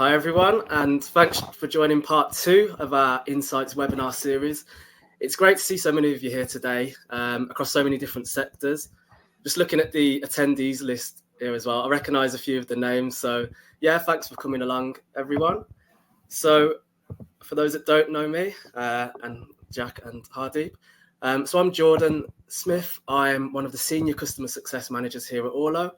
Hi everyone, and thanks for joining part 2 of our Insights webinar series. It's great to see so many of you here today across so many different sectors. Just looking at the attendees list here as well, I recognise a few of the names. So yeah, thanks for coming along, everyone. So for those that don't know me, and Jack and Hardeep, so I'm Jordan Smith. I'm one of the senior customer success managers here at Orlo,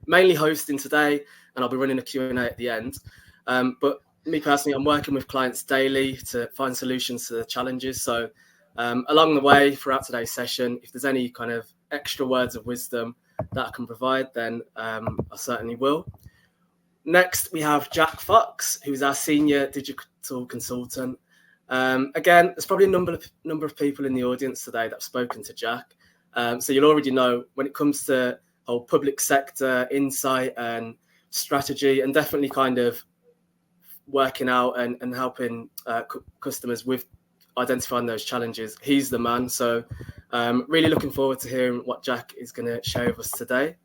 mainly hosting today, and I'll be running a Q&A at the end. But me personally, I'm working with clients daily to find solutions to the challenges. So along the way, throughout today's session, if there's any kind of extra words of wisdom that I can provide, then I certainly will. Next, we have Jack Fox, who's our senior digital consultant. Again, there's probably a number of people in the audience today that have spoken to Jack. So you'll already know when it comes to whole public sector insight and strategy, and definitely kind of working out and helping customers with identifying those challenges. He's the man. So really looking forward to hearing what Jack is going to share with us today.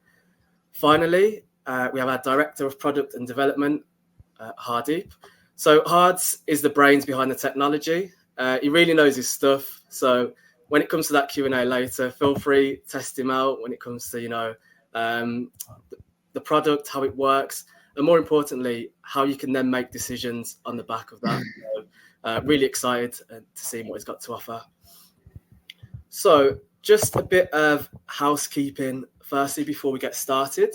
Finally, we have our Director of Product and Development, Hardeep. So Hards is the brains behind the technology. He really knows his stuff. So when it comes to that Q&A later, feel free, test him out when it comes to, the product, how it works, and more importantly, how you can then make decisions on the back of that. So, really excited to see what he's got to offer. So just a bit of housekeeping firstly before we get started.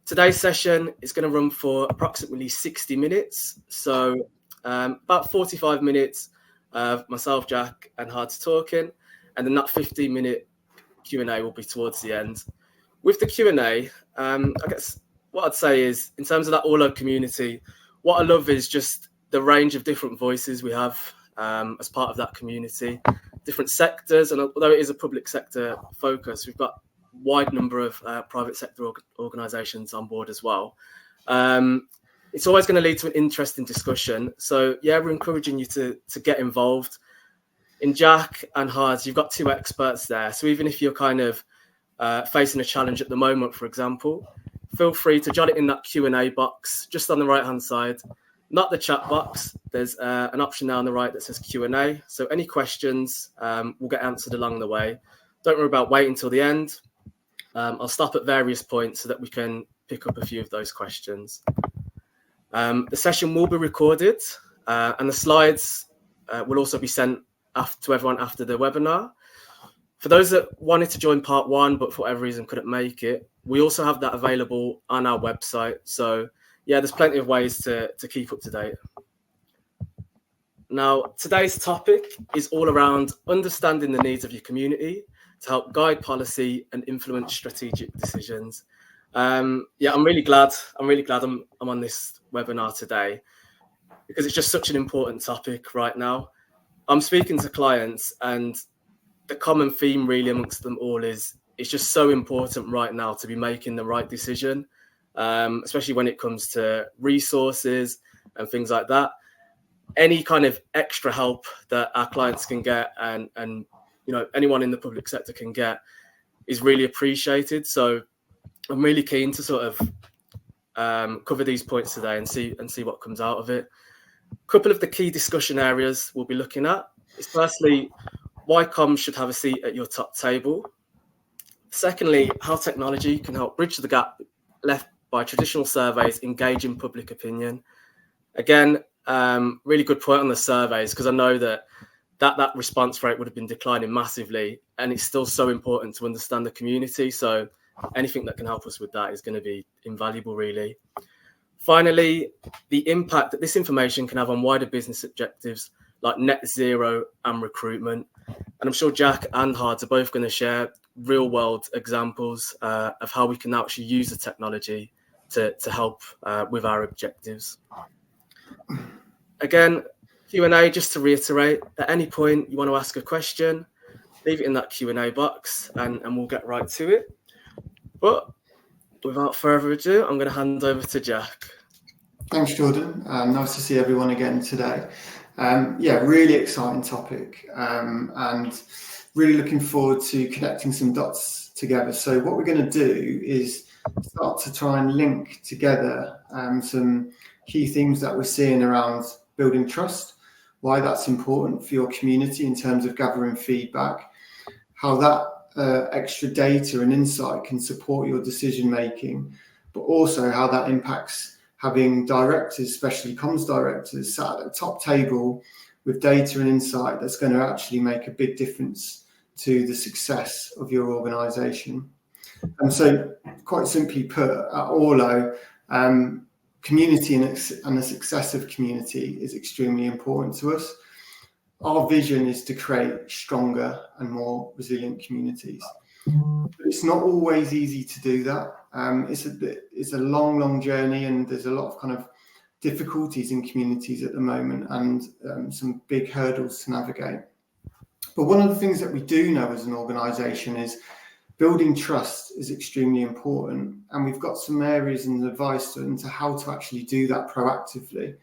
Today's session is going to run for approximately 60 minutes. So about 45 minutes of myself, Jack, and Hards talking, and then that 15-minute Q&A will be towards the end. With the Q&A, I guess what I'd say is, in terms of that Orlo community, what I love is just the range of different voices we have as part of that community, different sectors. And although it is a public sector focus, we've got a wide number of private sector organisations on board as well. It's always going to lead to an interesting discussion. So yeah, we're encouraging you to get involved. In Jack and Hards, you've got two experts there. So even if you're kind of facing a challenge at the moment, for example, feel free to jot it in that Q&A box just on the right hand side, not the chat box. There's an option now on the right that says Q&A. So any questions will get answered along the way. Don't worry about waiting until the end. I'll stop at various points so that we can pick up a few of those questions. The session will be recorded and the slides will also be sent to everyone after the webinar. For those that wanted to join part 1, but for whatever reason couldn't make it, we also have that available on our website. So yeah, there's plenty of ways to keep up to date. Now, today's topic is all around understanding the needs of your community to help guide policy and influence strategic decisions. Yeah, I'm really glad I'm on this webinar today because it's just such an important topic right now. I'm speaking to clients, and the common theme really amongst them all is it's just so important right now to be making the right decision, especially when it comes to resources and things like that. Any kind of extra help that our clients can get and anyone in the public sector can get is really appreciated. So I'm really keen to sort of cover these points today and see what comes out of it. A couple of the key discussion areas we'll be looking at is firstly, why comms should have a seat at your top table. Secondly, how technology can help bridge the gap left by traditional surveys engaging public opinion. Again, really good point on the surveys, because I know that response rate would have been declining massively, and it's still so important to understand the community. So anything that can help us with that is going to be invaluable, really. Finally, the impact that this information can have on wider business objectives like net zero and recruitment. And I'm sure Jack and Hards are both going to share real world examples of how we can actually use the technology to help with our objectives. Again, Q&A, just to reiterate, at any point you want to ask a question, leave it in that Q&A box and we'll get right to it. But without further ado, I'm going to hand over to Jack. Thanks, Jordan. Nice to see everyone again today. Yeah, really exciting topic and really looking forward to connecting some dots together. So what we're going to do is start to try and link together some key themes that we're seeing around building trust, why that's important for your community in terms of gathering feedback, how that extra data and insight can support your decision making, but also how that impacts having directors, especially comms directors, sat at the top table with data and insight that's going to actually make a big difference to the success of your organisation. And so, quite simply put, at Orlo, community and the success of community is extremely important to us. Our vision is to create stronger and more resilient communities. But it's not always easy to do that. It's a long journey, and there's a lot of kind of difficulties in communities at the moment, and some big hurdles to navigate. But one of the things that we do know as an organisation is building trust is extremely important, and we've got some areas and advice into how to actually do that proactively.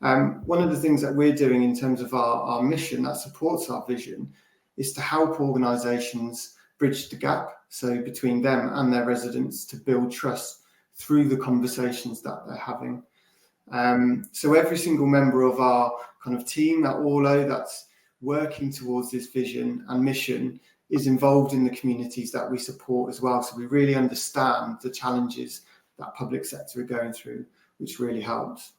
One of the things that we're doing in terms of our mission that supports our vision is to help organisations bridge the gap, so between them and their residents, to build trust through the conversations that they're having. So every single member of our kind of team at Orlo that's working towards this vision and mission is involved in the communities that we support as well. So we really understand the challenges that public sector are going through, which really helps.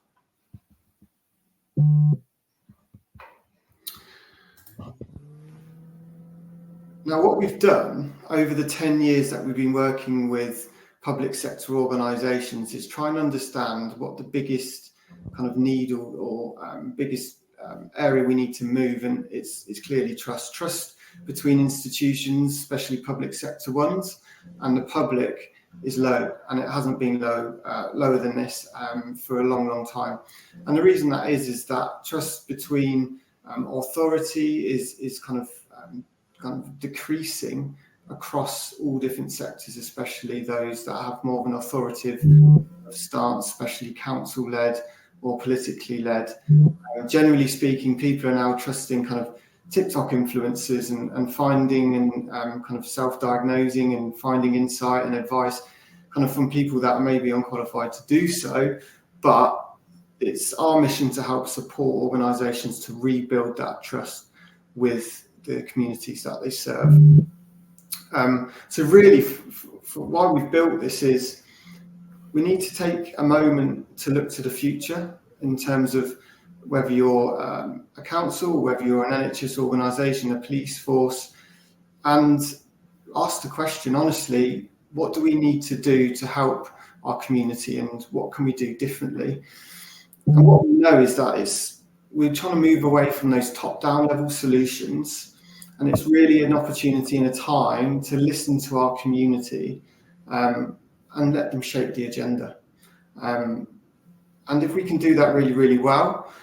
Now, what we've done over the 10 years that we've been working with public sector organisations is try and understand what the biggest kind of need or biggest area we need to move, and it's clearly trust between institutions, especially public sector ones, and the public is low, and it hasn't been lower than this for a long time. And the reason that is that trust between authority is kind of decreasing across all different sectors, especially those that have more of an authoritative stance, especially council-led or politically led. Generally speaking, people are now trusting kind of TikTok influencers and finding and kind of self-diagnosing and finding insight and advice kind of from people that are maybe unqualified to do so. But it's our mission to help support organisations to rebuild that trust with the communities that they serve. So really, why we've built this is we need to take a moment to look to the future in terms of whether you're a council, whether you're an NHS organisation, a police force, and ask the question honestly, what do we need to do to help our community, and what can we do differently? And what we know is that we're trying to move away from those top-down level solutions, and it's really an opportunity and a time to listen to our community and let them shape the agenda. And if we can do that really well,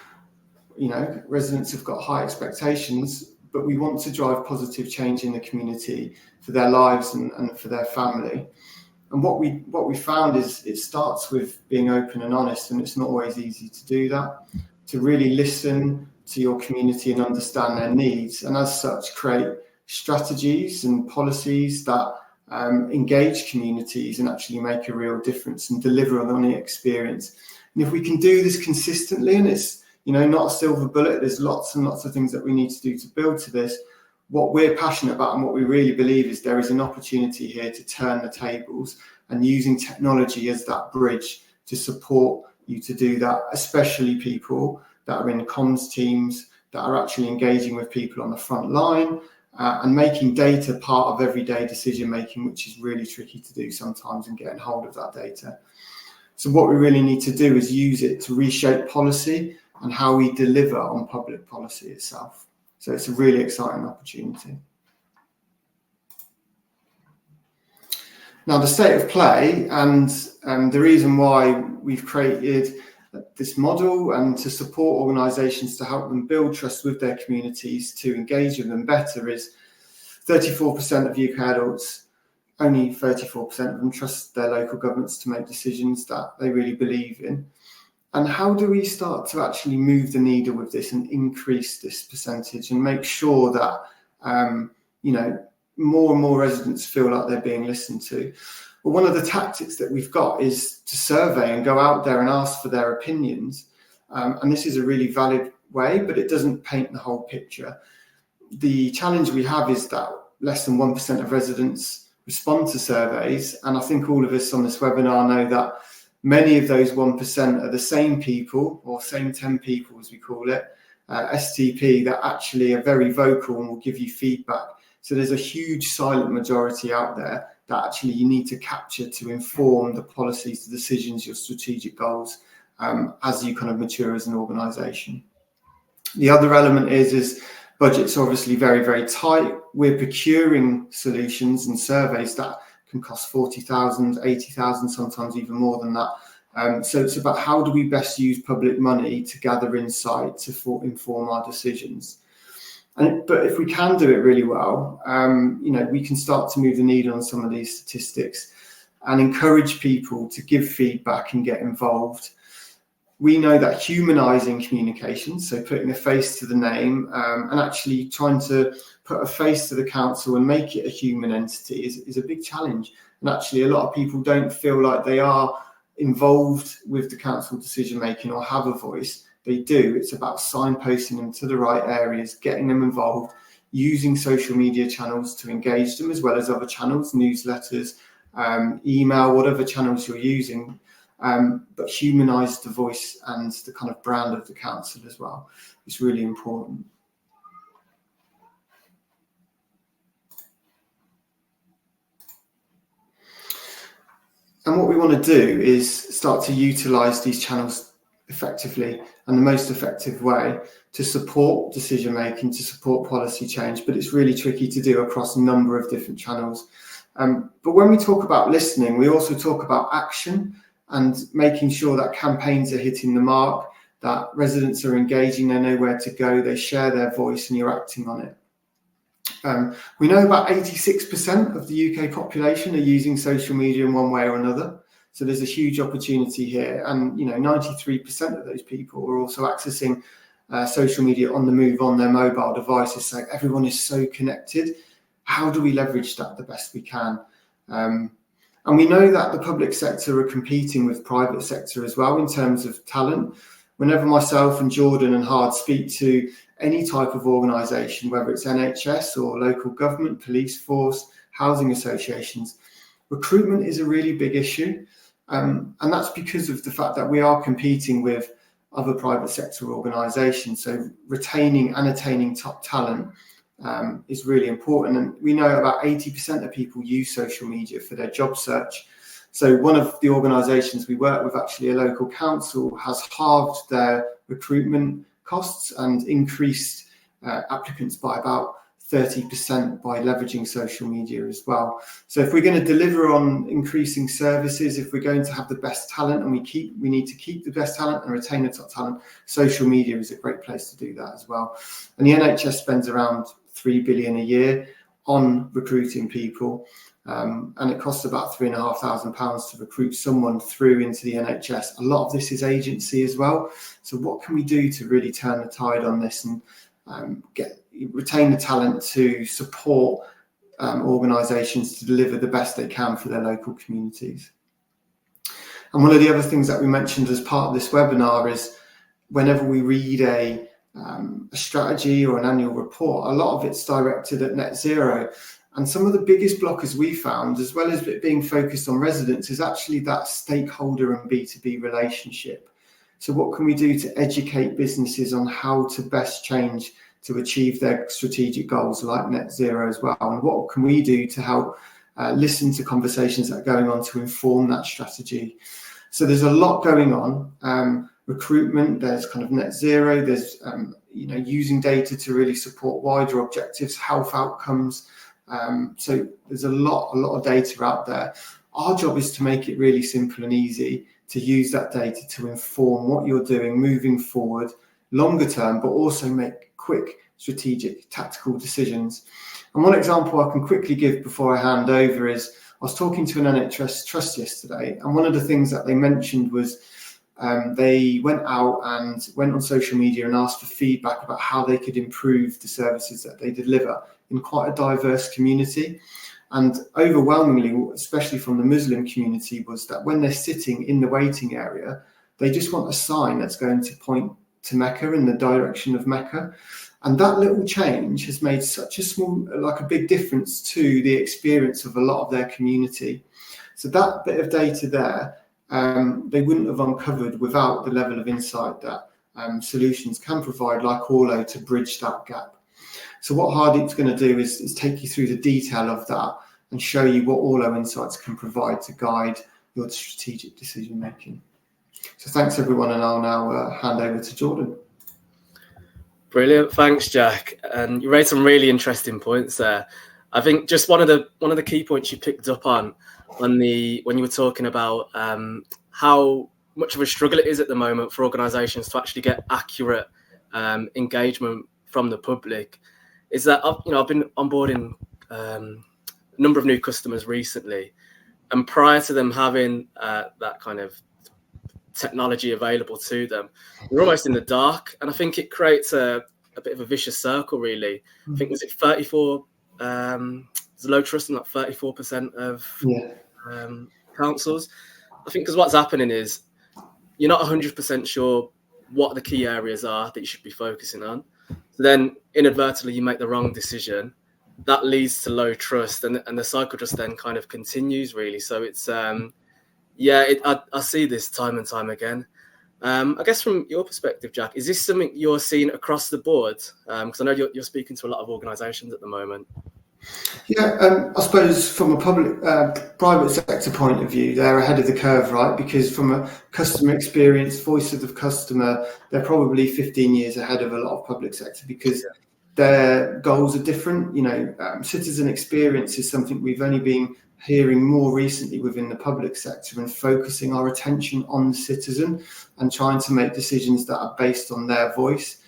residents have got high expectations, but we want to drive positive change in the community for their lives and for their family. And what we found is it starts with being open and honest, and it's not always easy to do that, to really listen to your community and understand their needs, and as such create strategies and policies that engage communities and actually make a real difference and deliver on the experience. And if we can do this consistently, and it's not a silver bullet, there's lots and lots of things that we need to do to build to this. What we're passionate about and what we really believe is there is an opportunity here to turn the tables, and using technology as that bridge to support you to do that, especially people that are in comms teams that are actually engaging with people on the front line and making data part of everyday decision making, which is really tricky to do sometimes, and getting hold of that data. So what we really need to do is use it to reshape policy and how we deliver on public policy itself. So it's a really exciting opportunity. Now, the state of play and the reason why we've created this model and to support organisations to help them build trust with their communities, to engage with them better, is 34% of UK adults, only 34% of them trust their local governments to make decisions that they really believe in. And how do we start to actually move the needle with this and increase this percentage and make sure that, more and more residents feel like they're being listened to? Well, one of the tactics that we've got is to survey and go out there and ask for their opinions. And this is a really valid way, but it doesn't paint the whole picture. The challenge we have is that less than 1% of residents respond to surveys. And I think all of us on this webinar know that many of those 1% are the same people, or same 10 people as we call it, STP, that actually are very vocal and will give you feedback. So there's a huge silent majority out there that actually you need to capture to inform the policies, the decisions, your strategic goals as you kind of mature as an organisation. The other element is budgets are obviously very, very tight. We're procuring solutions and surveys that can cost 40,000, 80,000, sometimes even more than that. So it's about how do we best use public money to gather insight to inform our decisions. But if we can do it really well, we can start to move the needle on some of these statistics and encourage people to give feedback and get involved. We know that humanising communication, so putting a face to the name and actually trying to put a face to the council and make it a human entity is a big challenge. And actually a lot of people don't feel like they are involved with the council decision making or have a voice. They do. It's about signposting them to the right areas, getting them involved, using social media channels to engage them, as well as other channels, newsletters, email, whatever channels you're using, but humanise the voice and the kind of brand of the council as well. It's really important. And what we want to do is start to utilise these channels effectively and the most effective way to support decision making, to support policy change, but it's really tricky to do across a number of different channels. But when we talk about listening, we also talk about action and making sure that campaigns are hitting the mark, that residents are engaging, they know where to go, they share their voice and you're acting on it. We know about 86% of the UK population are using social media in one way or another. So there's a huge opportunity here. And, 93% of those people are also accessing social media on the move on their mobile devices. So everyone is so connected. How do we leverage that the best we can? And we know that the public sector are competing with private sector as well in terms of talent. Whenever myself and Jordan and Hard speak to any type of organisation, whether it's NHS or local government, police force, housing associations, recruitment is a really big issue. And that's because of the fact that we are competing with other private sector organisations. So retaining and attaining top talent is really important. And we know about 80% of people use social media for their job search. So one of the organisations we work with, actually a local council, has halved their recruitment costs and increased applicants by about 30% by leveraging social media as well. So if we're going to deliver on increasing services, if we're going to have the best talent, and we need to keep the best talent and retain the top talent, social media is a great place to do that as well. And the NHS spends around £3 billion a year on recruiting people, and it costs about £3,500 to recruit someone through into the NHS. A lot of this is agency as well. So what can we do to really turn the tide on this and retain the talent to support organisations to deliver the best they can for their local communities? And one of the other things that we mentioned as part of this webinar is whenever we read a strategy or an annual report, a lot of it's directed at net zero. And some of the biggest blockers we found, as well as it being focused on residents, is actually that stakeholder and B2B relationship. So what can we do to educate businesses on how to best change to achieve their strategic goals like net zero as well? And what can we do to help listen to conversations that are going on to inform that strategy? So there's a lot going on. Recruitment, there's kind of net zero, there's using data to really support wider objectives, health outcomes. So there's a lot of data out there. Our job is to make it really simple and easy to use that data to inform what you're doing moving forward, longer term, but also make quick, strategic, tactical decisions. And one example I can quickly give before I hand over is I was talking to an NHS trust yesterday, and one of the things that they mentioned was they went out and went on social media and asked for feedback about how they could improve the services that they deliver in quite a diverse community. And overwhelmingly, especially from the Muslim community, was that when they're sitting in the waiting area, they just want a sign that's going to point to Mecca, in the direction of Mecca. And that little change has made such a big difference to the experience of a lot of their community. So that bit of data there, they wouldn't have uncovered without the level of insight that solutions can provide, like Orlo, to bridge that gap. So what Hardeep's going to do is take you through the detail of that and show you what Orlo Insights can provide to guide your strategic decision making. So thanks everyone, and I'll now hand over to Jordan. Brilliant, thanks Jack. And you raised some really interesting points there. I think just one of the key points you picked up on when you were talking about how much of a struggle it is at the moment for organisations to actually get accurate engagement from the public, is that I've been onboarding a number of new customers recently, and prior to them having that kind of technology available to them, we're almost in the dark, and I think it creates a bit of a vicious circle, really. I think was it 34 there's low trust in like 34% of councils. I think because what's happening is you're not 100% sure what the key areas are that you should be focusing on. So then inadvertently you make the wrong decision. That leads to low trust, and the cycle just then kind of continues, really. So it's I see this time and time again. I guess from your perspective, Jack, is this something you're seeing across the board? Because I know you're speaking to a lot of organisations at the moment. Yeah, I suppose from a private sector point of view, they're ahead of the curve, right? Because from a customer experience, voice of the customer, they're probably 15 years ahead of a lot of public sector, because their goals are different. Citizen experience is something we've only been hearing more recently within the public sector, and focusing our attention on the citizen and trying to make decisions that are based on their voice.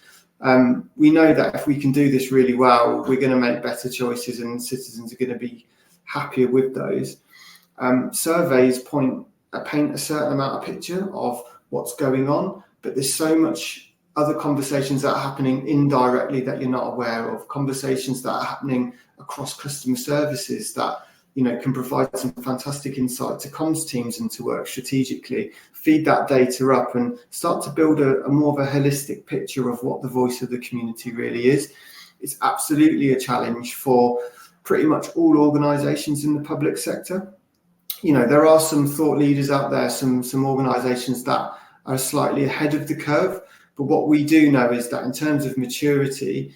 We know that if we can do this really well, we're going to make better choices, and citizens are going to be happier with those. Surveys paint a certain amount of picture of what's going on, but there's so much other conversations that are happening indirectly that you're not aware of, conversations that are happening across customer services that can provide some fantastic insight to comms teams and to work strategically, feed that data up and start to build a more of a holistic picture of what the voice of the community really is. It's absolutely a challenge for pretty much all organisations in the public sector. There are some thought leaders out there, some organisations that are slightly ahead of the curve. But what we do know is that in terms of maturity,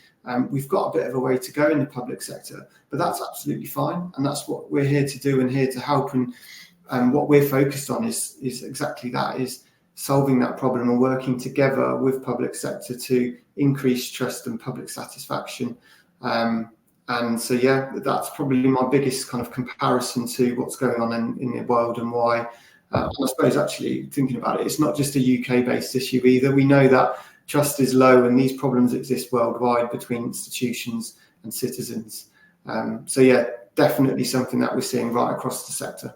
we've got a bit of a way to go in the public sector, but that's absolutely fine. And that's what we're here to do and here to help. And what we're focused on is exactly that, is solving that problem and working together with public sector to increase trust and public satisfaction. And so, that's probably my biggest kind of comparison to what's going on in the world, and why. I suppose actually thinking about it, it's not just a UK-based issue either. We know that trust is low and these problems exist worldwide between institutions and citizens. Definitely something that we're seeing right across the sector.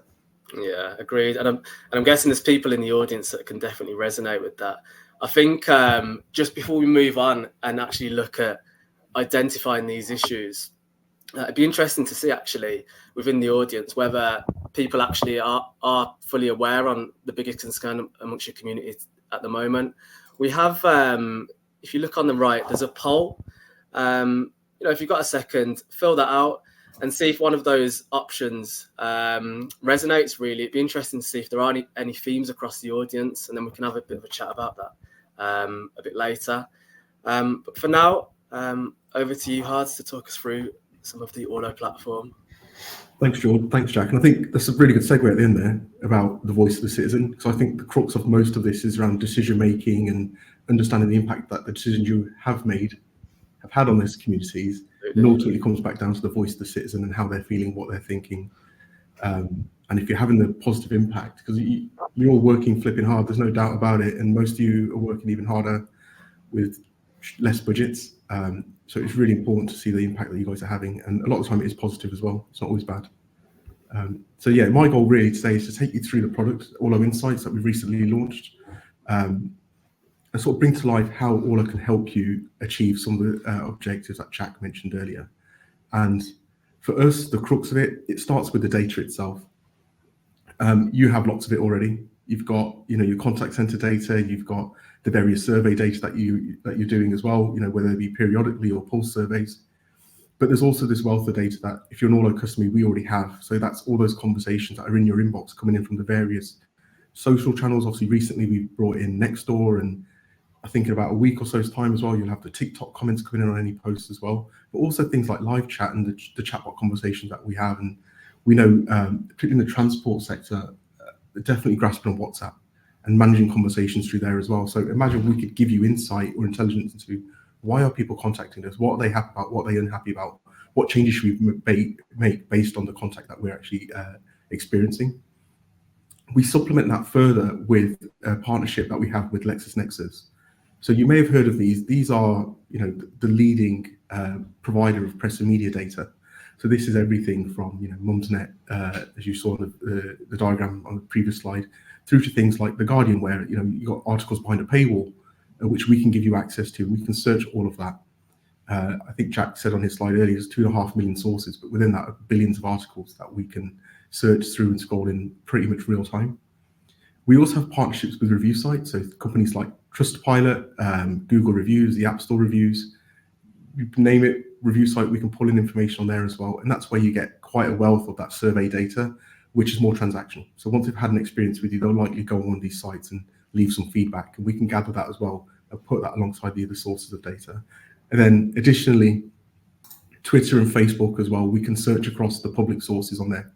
Yeah, agreed. And I'm guessing there's people in the audience that can definitely resonate with that. I think just before we move on and actually look at identifying these issues, it'd be interesting to see actually within the audience whether people actually are fully aware on the biggest concern amongst your community at the moment. We have, if you look on the right, there's a poll. If you've got a second, fill that out and see if one of those options resonates. Really, it'd be interesting to see if there are any themes across the audience, and then we can have a bit of a chat about that a bit later. But for now, over to you, Hards, to talk us through some of the Orlo platform. Thanks, Jordan. Thanks, Jack. And I think that's a really good segue at the end there about the voice of the citizen. So I think the crux of most of this is around decision making and understanding the impact that the decisions you have had on these communities. And ultimately comes back down to the voice of the citizen and how they're feeling, what they're thinking. And if you're having the positive impact, because you're all working flipping hard, there's no doubt about it. And most of you are working even harder with less budgets. So it's really important to see the impact that you guys are having. And a lot of the time it is positive as well. It's not always bad. My goal really today is to take you through the product, Orlo Insights, that we've recently launched, and sort of bring to life how Orlo can help you achieve some of the objectives that Jack mentioned earlier. And For us, the crux of it, it starts with the data itself. You have lots of it already. You've got, your contact center data. You've got the various survey data that you're doing as well. Whether it be periodically or pulse surveys. But there's also this wealth of data that, if you're an Olo customer, we already have. So that's all those conversations that are in your inbox coming in from the various social channels. Obviously, recently we brought in Nextdoor, and I think in about a week or so's time as well, you'll have the TikTok comments coming in on any posts as well. But also things like live chat and the chatbot conversations that we have. And we know, particularly in the transport sector, they're definitely grasping on WhatsApp and managing conversations through there as well. So imagine we could give you insight or intelligence into why are people contacting us, what are they happy about, what are they unhappy about, what changes should we make based on the contact that we're actually experiencing. We supplement that further with a partnership that we have with LexisNexis. So you may have heard of these. These are, the leading provider of press and media data. So this is everything from, Mumsnet, as you saw in the diagram on the previous slide, through to things like The Guardian, where, you've got articles behind a paywall, which we can give you access to. We can search all of that. I think Jack said on his slide earlier, there's 2.5 million sources, but within that are billions of articles that we can search through and scroll in pretty much real time. We also have partnerships with review sites, so companies like Trustpilot, Google Reviews, the App Store reviews, you can name it, review site, we can pull in information on there as well. And that's where you get quite a wealth of that survey data, which is more transactional. So once they've had an experience with you, they'll likely go on these sites and leave some feedback, and we can gather that as well and put that alongside the other sources of data. And then additionally, Twitter and Facebook as well, we can search across the public sources on there.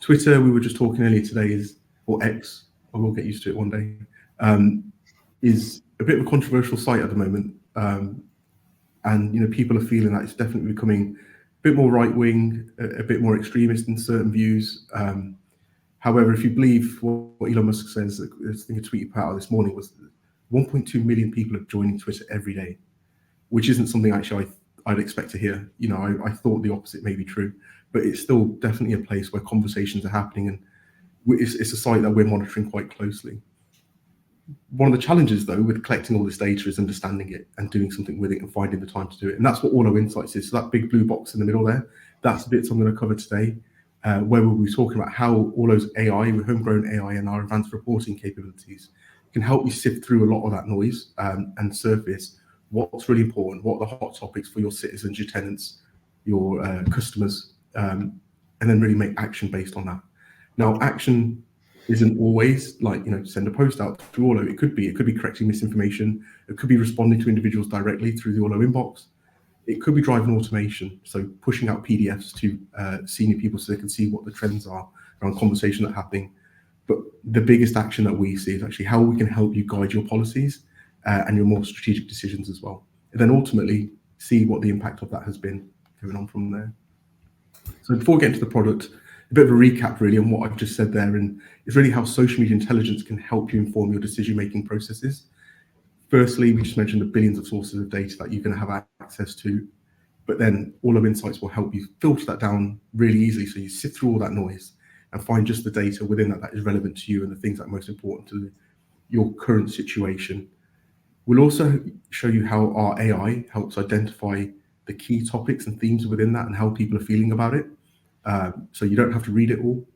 Twitter, we were just talking earlier today, or X, I will get used to it one day, is a bit of a controversial site at the moment. And people are feeling that it's definitely becoming a bit more right-wing, a bit more extremist in certain views. However, if you believe what Elon Musk says, I think a tweet he put out this morning was 1.2 million people are joining Twitter every day, which isn't something actually I'd expect to hear. I thought the opposite may be true, but it's still definitely a place where conversations are happening, and it's a site that we're monitoring quite closely. One of the challenges, though, with collecting all this data is understanding it and doing something with it and finding the time to do it. And that's what Olo Insights is. So that big blue box in the middle there, that's the bits I'm going to cover today, where we'll be talking about how Olo's AI, with homegrown AI and our advanced reporting capabilities, can help you sift through a lot of that noise and surface what's really important, what are the hot topics for your citizens, your tenants, your customers, and then really make action based on that. Now, action isn't always like, send a post out through Olo. It could be correcting misinformation. It could be responding to individuals directly through the Olo inbox. It could be driving automation, so pushing out PDFs to senior people so they can see what the trends are around conversations that are happening. But the biggest action that we see is actually how we can help you guide your policies and your more strategic decisions as well. And then ultimately see what the impact of that has been going on from there. So before we get into the product, a bit of a recap really on what I've just said there, and it's really how social media intelligence can help you inform your decision-making processes. Firstly, we just mentioned the billions of sources of data that you're going to have access to, but then Olo Insights will help you filter that down really easily, so you sift through all that noise and find just the data within that is relevant to you and the things that are most important to your current situation. We'll also show you how our AI helps identify the key topics and themes within that and how people are feeling about it. So you don't have to read it all.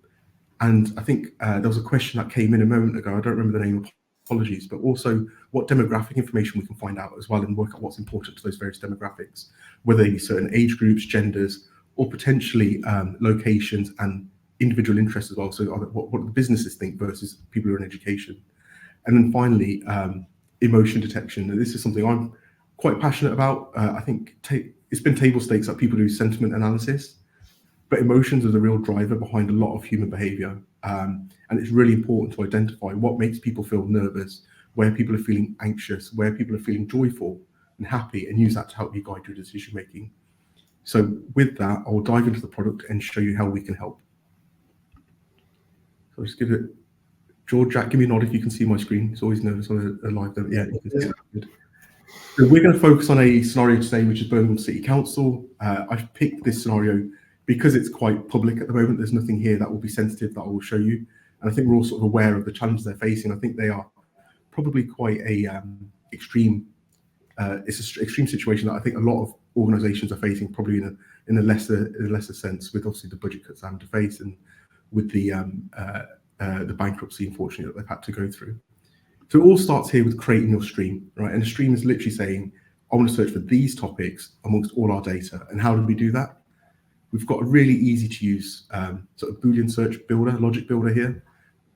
And I think there was a question that came in a moment ago, I don't remember the name, apologies, but also what demographic information we can find out as well and work out what's important to those various demographics, whether they be certain age groups, genders, or potentially locations and individual interests as well. So what the businesses think versus people who are in education. And then finally, emotion detection. And this is something I'm quite passionate about. I think it's been table stakes that people do sentiment analysis, but emotions are the real driver behind a lot of human behavior. And it's really important to identify what makes people feel nervous, where people are feeling anxious, where people are feeling joyful and happy, and use that to help you guide your decision making. So with that, I'll dive into the product and show you how we can help. So I'll just give it, George, Jack, give me a nod if you can see my screen. It's always nervous on a live demo. Yeah, you can see it. Good. So we're going to focus on a scenario today, which is Birmingham City Council. I've picked this scenario because it's quite public at the moment. There's nothing here that will be sensitive that I will show you. And I think we're all sort of aware of the challenges they're facing. I think they are probably quite extreme. It's an extreme situation that I think a lot of organisations are facing, probably in in a lesser sense, with obviously the budget cuts having to face and with the bankruptcy, unfortunately, that they've had to go through. So it all starts here with creating your stream, right? And the stream is literally saying, I want to search for these topics amongst all our data. And how do we do that? We've got a really easy to use sort of Boolean search builder, logic builder here,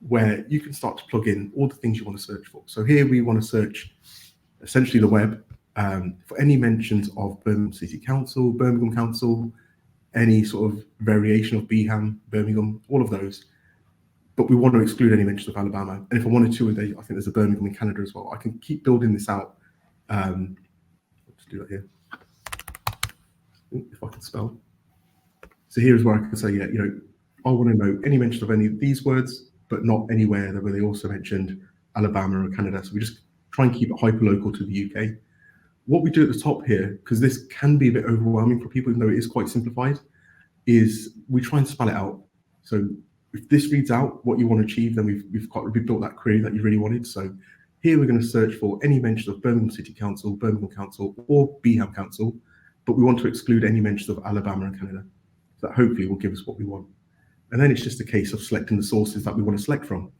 where you can start to plug in all the things you want to search for. So here we want to search essentially the web for any mentions of Birmingham City Council, Birmingham Council, any sort of variation of BHAM, Birmingham, all of those. But we want to exclude any mention of Alabama. And if I wanted to, I think there's a Birmingham in Canada as well. I can keep building this out. Let's do that here. If I can spell. So here's where I can say, yeah, I want to know any mention of any of these words, but not anywhere where they also mentioned Alabama or Canada. So we just try and keep it hyper-local to the UK. What we do at the top here, because this can be a bit overwhelming for people, even though it is quite simplified, is we try and spell it out. So if this reads out what you want to achieve, then we've built that query that you really wanted. So here we're going to search for any mention of Birmingham City Council, Birmingham Council, or BHAM Council, but we want to exclude any mentions of Alabama and Canada. So that hopefully will give us what we want. And then it's just a case of selecting the sources that we want to select from.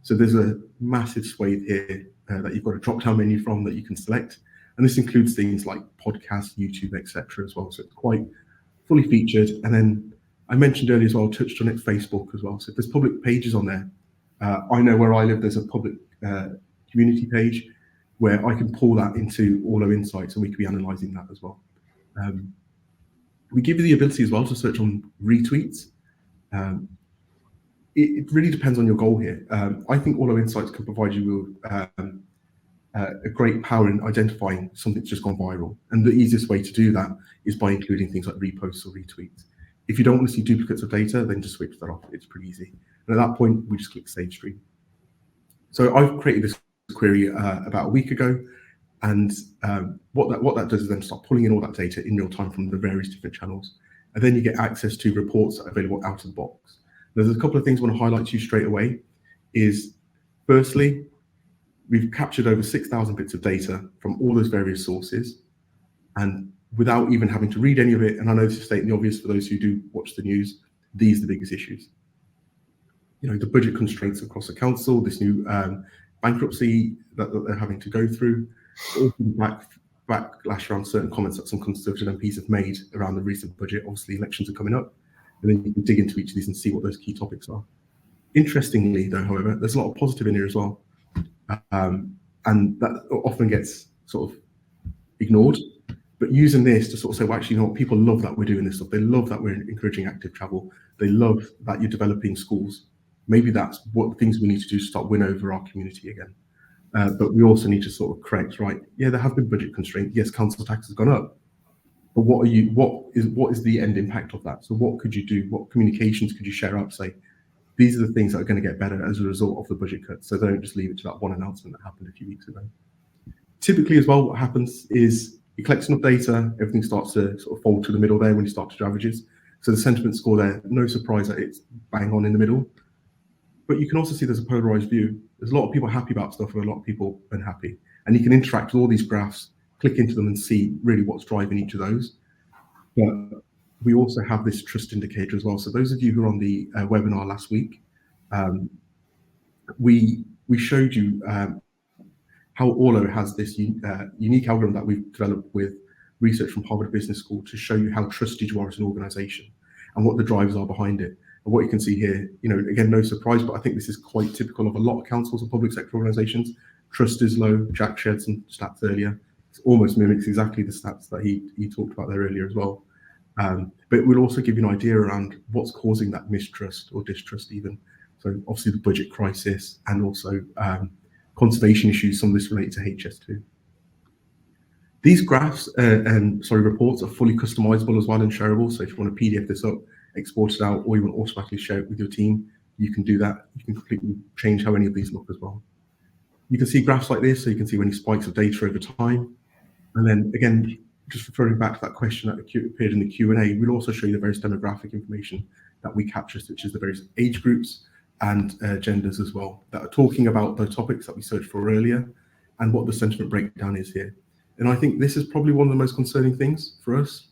So there's a massive swathe here that you've got a drop-down menu from that you can select. And this includes things like podcasts, YouTube, etc. as well. So it's quite fully featured. And then I mentioned earlier as well, touched on it, Facebook as well. So if there's public pages on there, I know where I live, there's a public community page where I can pull that into Orlo Insights and we can be analysing that as well. We give you the ability as well to search on retweets. It really depends on your goal here. I think Orlo Insights can provide you with a great power in identifying something that's just gone viral. And the easiest way to do that is by including things like reposts or retweets. If you don't want to see duplicates of data, then just switch that off. It's pretty easy. And at that point, we just click Save Stream. So I've created this query about a week ago. And what that does is then start pulling in all that data in real time from the various different channels. And then you get access to reports that are available out of the box. There's a couple of things I want to highlight to you straight away is, firstly, we've captured over 6,000 bits of data from all those various sources, and without even having to read any of it. And I know this is stating the obvious for those who do watch the news, these are the biggest issues. The budget constraints across the council, this new bankruptcy that they're having to go through, backlash around certain comments that some Conservative MPs have made around the recent budget. Obviously, elections are coming up, and then you can dig into each of these and see what those key topics are. Interestingly, though, however, there's a lot of positive in here as well. And that often gets sort of ignored, but using this to sort of say, well, actually, people love that we're doing this stuff. They love that we're encouraging active travel. They love that you're developing schools. Maybe that's what things we need to do to start win over our community again. But we also need to sort of correct, right? Yeah, there have been budget constraints. Yes, council tax has gone up, but what is the end impact of that? So what could you do? What communications could you share up? Say, these are the things that are going to get better as a result of the budget cuts. So don't just leave it to that one announcement that happened a few weeks ago. Typically as well, what happens is you collect enough data, everything starts to sort of fall to the middle there when you start to do averages. So the sentiment score there, no surprise that it's bang on in the middle. But you can also see there's a polarized view. There's a lot of people happy about stuff and a lot of people unhappy. And you can interact with all these graphs, click into them and see really what's driving each of those. But we also have this trust indicator as well. So those of you who are on the webinar last week, we showed you how Orlo has this unique algorithm that we've developed with research from Harvard Business School to show you how trusted you are as an organization and what the drivers are behind it. And what you can see here, again, no surprise, but I think this is quite typical of a lot of councils and public sector organizations. Trust is low. Jack shared some stats earlier. It almost mimics exactly the stats that he talked about there earlier as well. But it will also give you an idea around what's causing that mistrust or distrust even. So obviously the budget crisis and also conservation issues, some of this related to HS2. These graphs reports are fully customizable as well and shareable. So if you want to PDF this up, export it out, or you want to automatically share it with your team, you can do that. You can completely change how any of these look as well. You can see graphs like this, so you can see any spikes of data over time. And then again, just referring back to that question that appeared in the Q&A, we'll also show you the various demographic information that we capture, such as the various age groups and genders as well, that are talking about the topics that we searched for earlier and what the sentiment breakdown is here. And I think this is probably one of the most concerning things for us.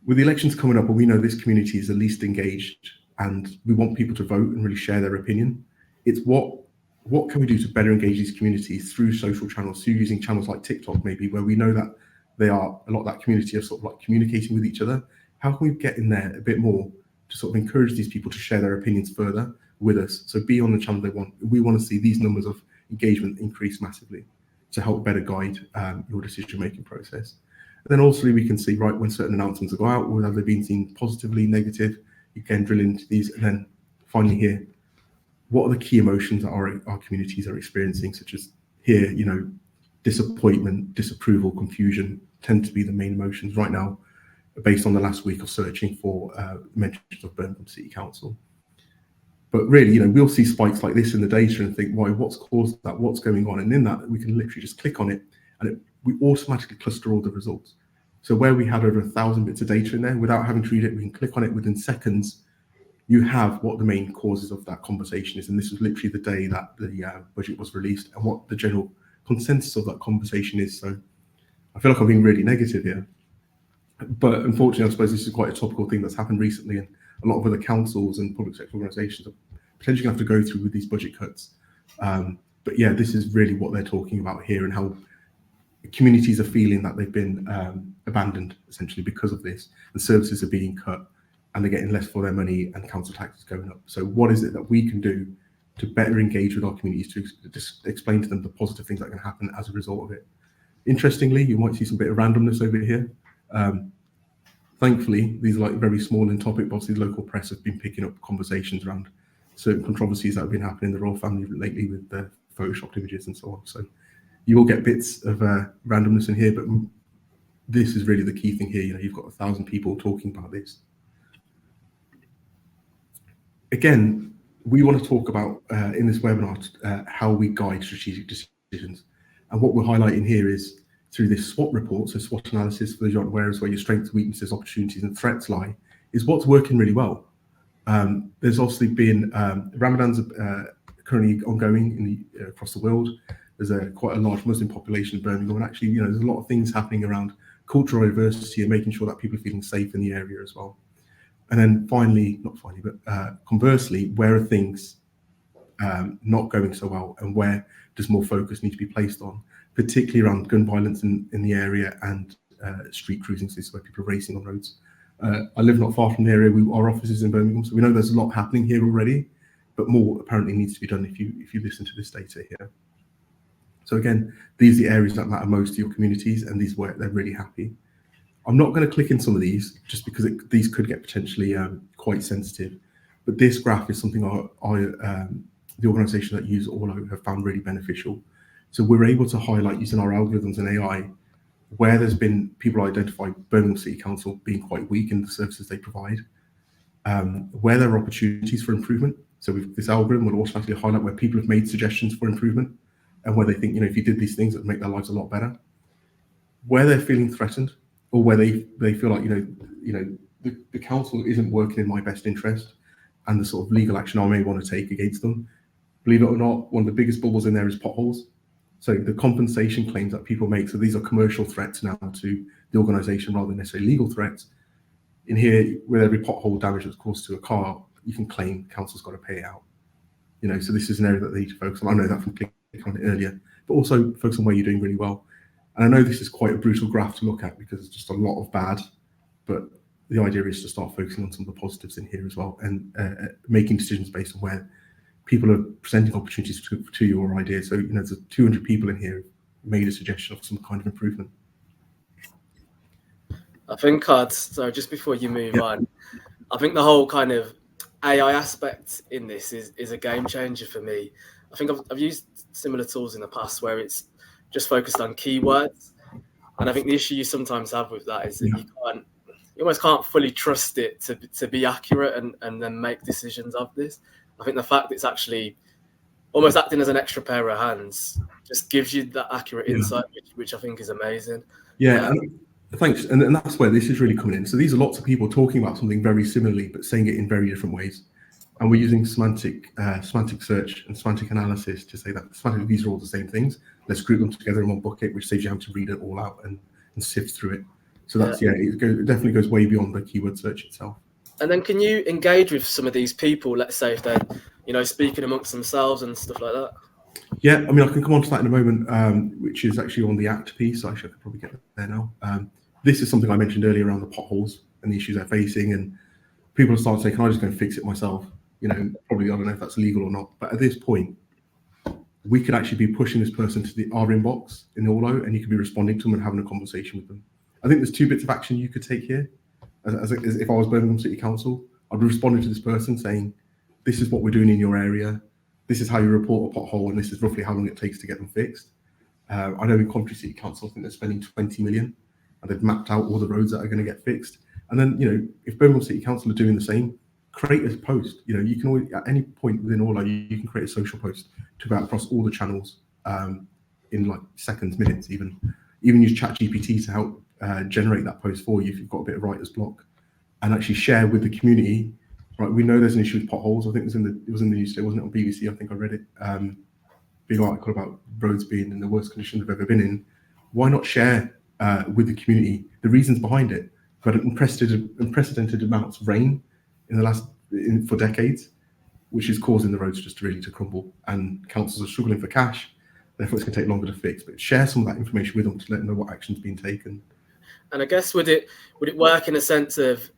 with the elections coming up, and we know this community is the least engaged, and we want people to vote and really share their opinion. It's what can we do to better engage these communities through social channels, through using channels like TikTok, maybe, where we know that a lot of that community are sort of like communicating with each other. How can we get in there a bit more to sort of encourage these people to share their opinions further with us? So be on the channel they want. We want to see these numbers of engagement increase massively to help better guide your decision-making process. And then also we can see, right, when certain announcements go out, whether they've been seen positively, negative, you can drill into these, and then finally here, what are the key emotions that our communities are experiencing, such as here, disappointment, disapproval, confusion tend to be the main emotions right now, based on the last week of searching for mentions of Birmingham City Council. But really, we'll see spikes like this in the data and think, why, what's caused that? What's going on? And in that, we can literally just click on it, and we automatically cluster all the results. So where we had over 1,000 bits of data in there, without having to read it, we can click on it within seconds. You have what the main causes of that conversation is. And this was literally the day that the budget was released and what the general consensus of that conversation is. So I feel like I'm being really negative here. But unfortunately, I suppose this is quite a topical thing that's happened recently, and a lot of other councils and public sector organisations are potentially going to have to go through with these budget cuts. But yeah, this is really what they're talking about here, and how communities are feeling that they've been abandoned essentially because of this, and services are being cut and they're getting less for their money and council taxes going up. So what is it that we can do to better engage with our communities, to just explain to them the positive things that can happen as a result of it? Interestingly, you might see some bit of randomness over here. Thankfully, these are like very small in topic, but obviously the local press have been picking up conversations around certain controversies that have been happening in the royal family lately with the photoshopped images and so on. So you will get bits of randomness in here, but this is really the key thing here. You've got 1,000 people talking about this. Again, we want to talk about in this webinar how we guide strategic decisions. And what we're highlighting here is through this SWOT report, so SWOT analysis, for those who aren't aware, is where your strengths, weaknesses, opportunities and threats lie, is what's working really well. There's obviously been Ramadan's currently ongoing across the world. There's quite a large Muslim population in Birmingham, and actually, there's a lot of things happening around cultural diversity and making sure that people are feeling safe in the area as well. And then conversely, where are things not going so well, and where does more focus need to be placed on, particularly around gun violence in the area and street cruising, so this is where people are racing on roads. I live not far from the area. Our office is in Birmingham, so we know there's a lot happening here already, but more apparently needs to be done if you listen to this data here. So again, these are the areas that matter most to your communities, and these where they're really happy. I'm not going to click in some of these just because these could get potentially quite sensitive, but this graph is something the organisation that use Orlo have found really beneficial. So we're able to highlight, using our algorithms and AI, where there's been people identify Birmingham City Council being quite weak in the services they provide, where there are opportunities for improvement. So this algorithm will automatically highlight where people have made suggestions for improvement, and where they think, if you did these things, it would make their lives a lot better. Where they're feeling threatened, or where they feel like, the council isn't working in my best interest, and the sort of legal action I may want to take against them. Believe it or not, one of the biggest bubbles in there is potholes. So the compensation claims that people make, so these are commercial threats now to the organisation rather than necessarily legal threats. In here, with every pothole damage that's caused to a car, you can claim council's got to pay it out. So this is an area that they need to focus on. I know that from clicking on it earlier, but also focus on where you're doing really well. And I know this is quite a brutal graph to look at because it's just a lot of bad, but the idea is to start focusing on some of the positives in here as well, and making decisions based on where people are presenting opportunities to your idea. So, there's 200 people in here who made a suggestion of some kind of improvement. I think, so just before you move on, I think the whole kind of AI aspect in this is a game changer for me. I think I've used similar tools in the past where it's just focused on keywords. And I think the issue you sometimes have with that is that you almost can't fully trust it to be accurate and then make decisions of this. I think the fact that it's actually almost acting as an extra pair of hands just gives you that accurate insight, which I think is amazing. Yeah, thanks. And that's where this is really coming in. So these are lots of people talking about something very similarly, but saying it in very different ways. And we're using semantic search and semantic analysis to say that semantically these are all the same things. Let's group them together in one bucket, which saves you having to read it all out and sift through it. So that's, it definitely goes way beyond the keyword search itself. And then can you engage with some of these people, let's say if they're, speaking amongst themselves and stuff like that? Yeah, I mean, I can come on to that in a moment, which is actually on the ACT piece. I should probably get there now. This is something I mentioned earlier around the potholes and the issues they're facing. And people have started saying, can I just go and fix it myself? Probably, I don't know if that's legal or not. But at this point, we could actually be pushing this person to our inbox in Orlo, and you could be responding to them and having a conversation with them. I think there's two bits of action you could take here. As if I was Birmingham City Council, I'd be responding to this person saying, this is what we're doing in your area. This is how you report a pothole, and this is roughly how long it takes to get them fixed. I know in Coventry City Council, I think they're spending 20 million, and they've mapped out all the roads that are going to get fixed. And then, if Birmingham City Council are doing the same, create a post. You can always, at any point within Orlo, you can create a social post to go out across all the channels in like seconds, minutes, even use ChatGPT to help generate that post for you if you've got a bit of writer's block, and actually share with the community. Right, we know there's an issue with potholes. I think it was in the news today, wasn't it, on BBC? I think I read it. Big article about roads being in the worst condition they've ever been in. Why not share with the community the reasons behind it? But unprecedented amounts of rain for decades, which is causing the roads just really to crumble, and councils are struggling for cash. Therefore, it's going to take longer to fix. But share some of that information with them to let them know what action's been taken. And I guess would it work in a sense of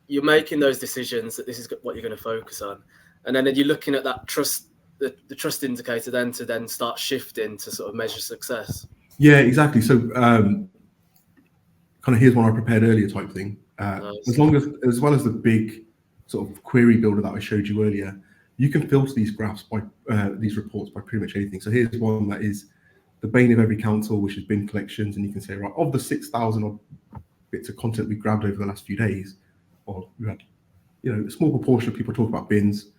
you're making those decisions that this is what you're going to focus on, and then you're looking at that trust, the trust indicator, to then start shifting to sort of measure success. Yeah, exactly. So kind of here's one I prepared earlier type thing. Nice. As well as the big sort of query builder that I showed you earlier, you can filter these graphs by these reports by pretty much anything. So here's one that is the bane of every council, which is bin collections, and you can say, right, of the 6,000 odd bits of content we grabbed over the last few days, or we had, a small proportion of people talk about bins,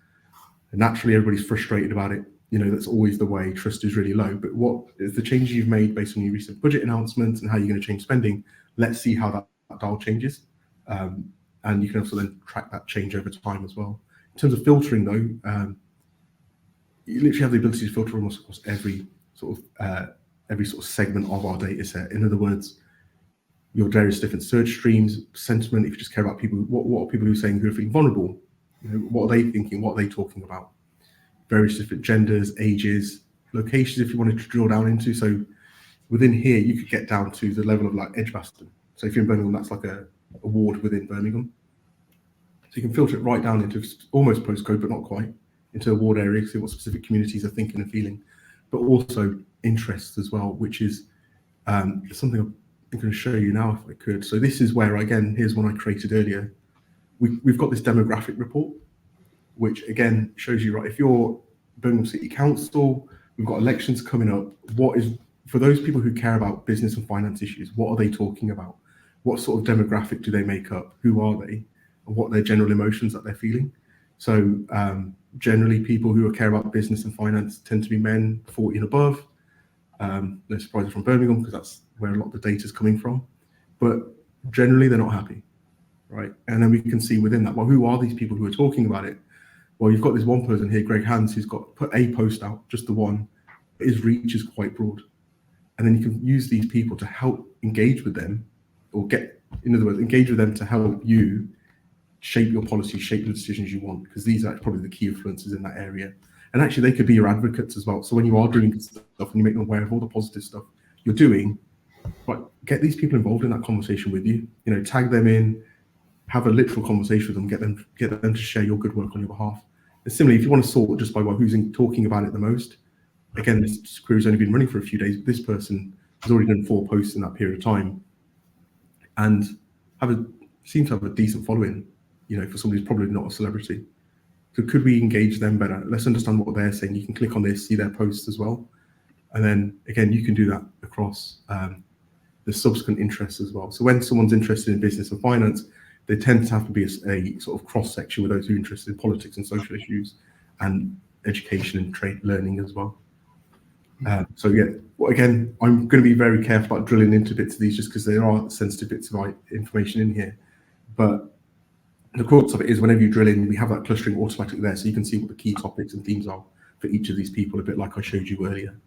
and naturally everybody's frustrated about it. That's always the way. Trust is really low. But what is the changes you've made based on your recent budget announcements and how you're going to change spending? Let's see how that dial changes. And you can also then track that change over time as well. In terms of filtering, though, you literally have the ability to filter almost across every sort of segment of our data set. In other words, your various different search streams, sentiment. If you just care about people, what are people who are saying who are feeling vulnerable? What are they thinking? What are they talking about? Various different genders, ages, locations. If you wanted to drill down into, so within here, you could get down to the level of like Edgbaston. So if you're in Birmingham, that's like a ward within Birmingham. So you can filter it right down into almost postcode, but not quite, into a ward area, see what specific communities are thinking and feeling, but also interests as well, which is something I'm going to show you now if I could. So this is where, again, here's one I created earlier. We've got this demographic report, which again shows you, right, if you're Birmingham City Council, we've got elections coming up, what is, for those people who care about business and finance issues, what are they talking about? What sort of demographic do they make up? Who are they? And what are their general emotions that they're feeling? So generally people who care about business and finance tend to be men 40 and above. No surprise from Birmingham, because that's where a lot of the data is coming from. But generally they're not happy, right? And then we can see within that, well, who are these people who are talking about it? Well, you've got this one person here, Greg Hans, who's put a post out, just the one, but his reach is quite broad. And then you can use these people to help engage with them, or in other words, engage with them to help you shape your policy, shape the decisions you want, because these are probably the key influences in that area. And actually they could be your advocates as well. So when you are doing good stuff and you make them aware of all the positive stuff you're doing, but get these people involved in that conversation with you, tag them in, have a literal conversation with them, get them to share your good work on your behalf. And similarly, if you want to sort just by who's talking about it the most, again, this query's only been running for a few days, but this person has already done 4 posts in that period of time and seem to have a decent following, for somebody who's probably not a celebrity. So could we engage them better? Let's understand what they're saying. You can click on this, see their posts as well. And then again, you can do that across the subsequent interests as well. So when someone's interested in business and finance, they tend to have to be a sort of cross section with those who are interested in politics and social issues and education and trade learning as well. So yeah, again, I'm going to be very careful about drilling into bits of these just because there are sensitive bits of information in here. But the crux of it is whenever you drill in, we have that clustering automatically there, so you can see what the key topics and themes are for each of these people, a bit like I showed you earlier.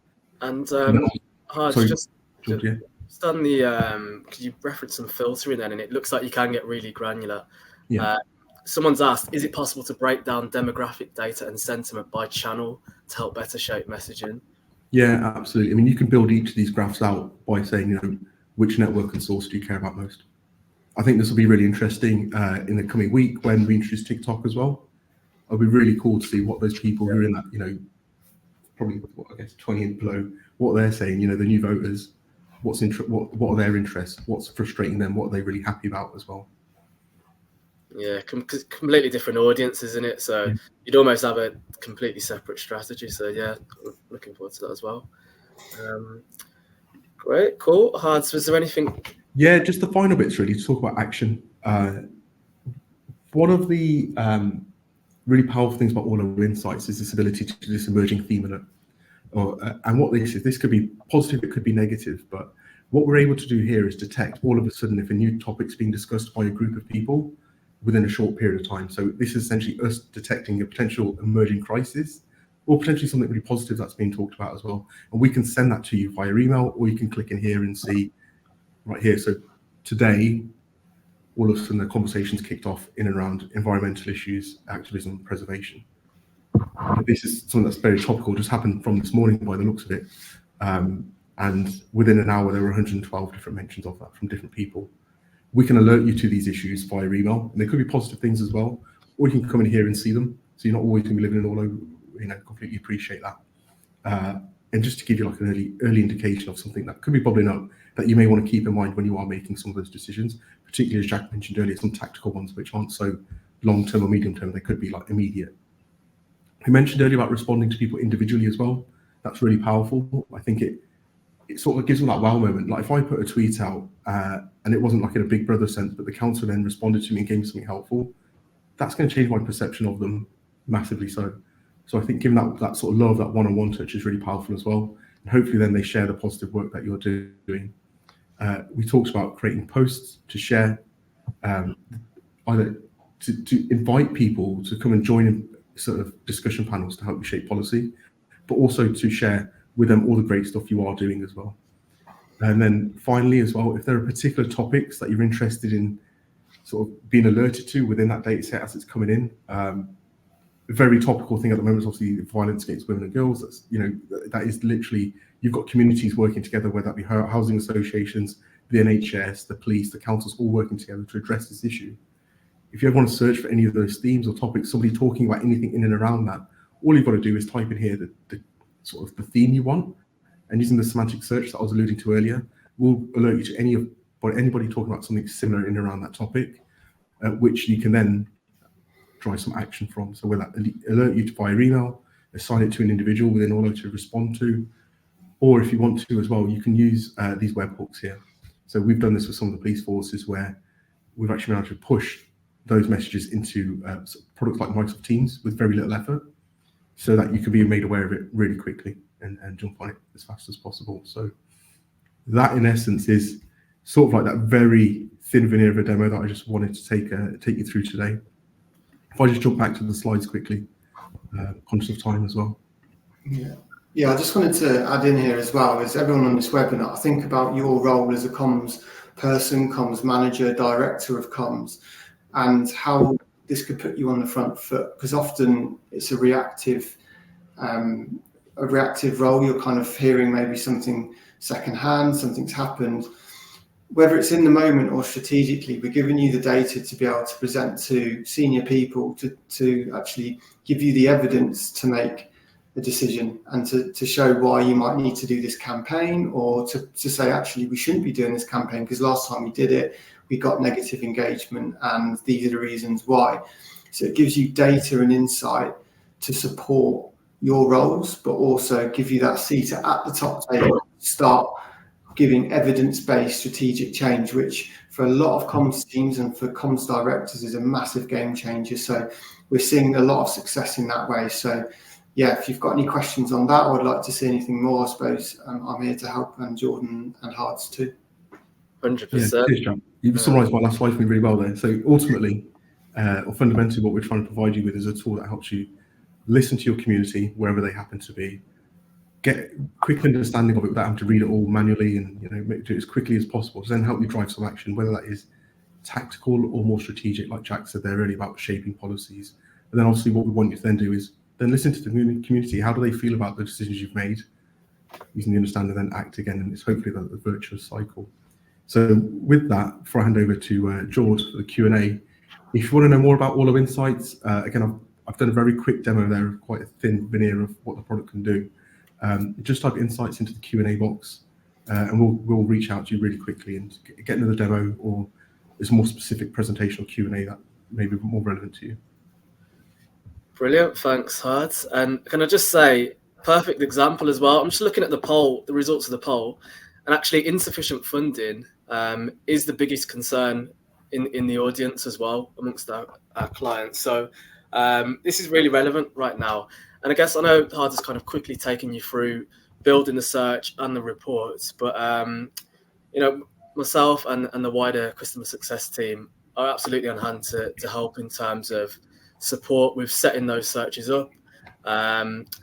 And sorry, just George, yeah. Just on the, could you reference some filtering then? And it looks like you can get really granular. Yeah. Someone's asked, is it possible to break down demographic data and sentiment by channel to help better shape messaging? Yeah, absolutely. I mean, you can build each of these graphs out by saying, which network and source do you care about most? I think this will be really interesting in the coming week when we introduce TikTok as well. It'll be really cool to see what those people who are in that, probably, I guess, 20 and below, what they're saying, the new voters, what are their interests, what's frustrating them, what are they really happy about as well. Yeah, completely different audience, isn't it? So you'd almost have a completely separate strategy. So yeah, looking forward to that as well. Great, cool. Hards, was there anything? Yeah, just the final bits really to talk about action. One of the really powerful things about all of insights is this ability to do this emerging theme alert. And what this could be positive, it could be negative, but what we're able to do here is detect all of a sudden if a new topic's being discussed by a group of people within a short period of time. So this is essentially us detecting a potential emerging crisis or potentially something really positive that's being talked about as well. And we can send that to you via email, or you can click in here and see right here. So today, all of a sudden the conversation's kicked off in and around environmental issues, activism, preservation. This is something that's very topical, just happened from this morning by the looks of it. And within an hour, there were 112 different mentions of that from different people. We can alert you to these issues via email, and they could be positive things as well, or you can come in here and see them. So you're not always going to be living in all over, completely appreciate that. And just to give you like an early indication of something that could be bubbling up that you may want to keep in mind when you are making some of those decisions, particularly as Jack mentioned earlier, some tactical ones which aren't so long-term or medium-term, they could be like immediate. We mentioned earlier about responding to people individually as well. That's really powerful. I think it sort of gives them that wow moment. Like if I put a tweet out and it wasn't like in a big brother sense, but the council then responded to me and gave me something helpful, that's going to change my perception of them massively so. So I think giving that sort of love, that one-on-one touch is really powerful as well. And hopefully then they share the positive work that you're doing. We talked about creating posts to share, either to invite people to come and join in sort of discussion panels to help you shape policy, but also to share with them all the great stuff you are doing as well. And then finally as well, if there are particular topics that you're interested in sort of being alerted to within that data set as it's coming in, a very topical thing at the moment is obviously violence against women and girls. That's, that is literally, you've got communities working together, whether that be housing associations, the NHS, the police, the councils, all working together to address this issue. If you ever want to search for any of those themes or topics, somebody talking about anything in and around that, all you've got to do is type in here the sort of the theme you want, and using the semantic search that I was alluding to earlier, will alert you to anybody talking about something similar in and around that topic, which you can then drive some action from. So whether that alert you to via email, assign it to an individual within order to respond to, or if you want to as well, you can use these webhooks here. So we've done this with some of the police forces where we've actually been able to push those messages into products like Microsoft Teams with very little effort, so that you can be made aware of it really quickly and jump on it as fast as possible. So that in essence is sort of like that very thin veneer of a demo that I just wanted to take you through today. If I just jump back to the slides quickly, conscious of time as well. Yeah, I just wanted to add in here as well, as everyone on this webinar, think about your role as a comms person, comms manager, director of comms, and how this could put you on the front foot, because often it's a reactive role. You're kind of hearing maybe something secondhand, something's happened. Whether it's in the moment or strategically, we're giving you the data to be able to present to senior people to actually give you the evidence to make a decision and to show why you might need to do this campaign, or to say, actually, we shouldn't be doing this campaign because last time we did it, we got negative engagement and these are the reasons why. So it gives you data and insight to support your roles, but also give you that seat at the top table to start giving evidence-based strategic change, which for a lot of comms teams and for comms directors is a massive game changer. So we're seeing a lot of success in that way. So yeah, if you've got any questions on that, or would like to see anything more, I suppose I'm here to help, and Jordan and Hards too. 100%. Yeah, you've summarised my last slide for me really well there. So ultimately, or fundamentally, what we're trying to provide you with is a tool that helps you listen to your community wherever they happen to be, get quick understanding of it without having to read it all manually, and do it as quickly as possible to then help you drive some action, whether that is tactical or more strategic, like Jack said, they're really about shaping policies. And then obviously what we want you to then do is then listen to the community. How do they feel about the decisions you've made? Using the understanding, then act again, and it's hopefully the virtuous cycle. So with that, before I hand over to George for the Q&A, if you want to know more about All of Insights, again, I've done a very quick demo there of quite a thin veneer of what the product can do. Just type Insights into the Q&A box, and we'll reach out to you really quickly and get another demo, or there's a more specific presentation or Q&A that may be more relevant to you. Brilliant, thanks, Hard. And can I just say, perfect example as well. I'm just looking at the poll, the results of the poll, and actually insufficient funding is the biggest concern in the audience as well amongst our clients. So this is really relevant right now. And I guess I know Hard has kind of quickly taken you through building the search and the reports, but myself and the wider customer success team are absolutely on hand to help in terms of support with setting those searches up,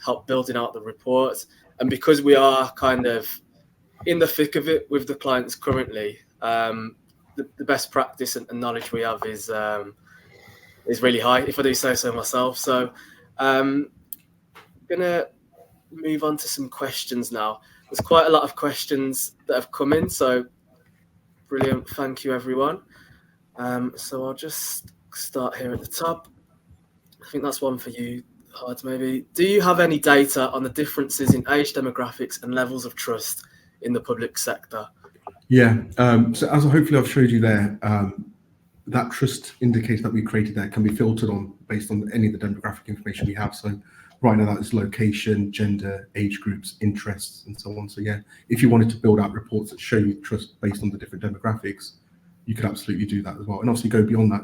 help building out the reports. And because we are kind of in the thick of it with the clients currently, the best practice and knowledge we have is really high, if I do say so myself. So I'm gonna move on to some questions now. There's quite a lot of questions that have come in, so brilliant, thank you everyone. So I'll just start here at the top. I think that's one for you, Hard, maybe. Do you have any data on the differences in age demographics and levels of trust in the public sector? Yeah, so as hopefully I've showed you there, that trust indicator that we created there can be filtered on based on any of the demographic information we have. So right now that is location, gender, age groups, interests, and so on. So yeah, if you wanted to build out reports that show you trust based on the different demographics, you could absolutely do that as well. And obviously go beyond that,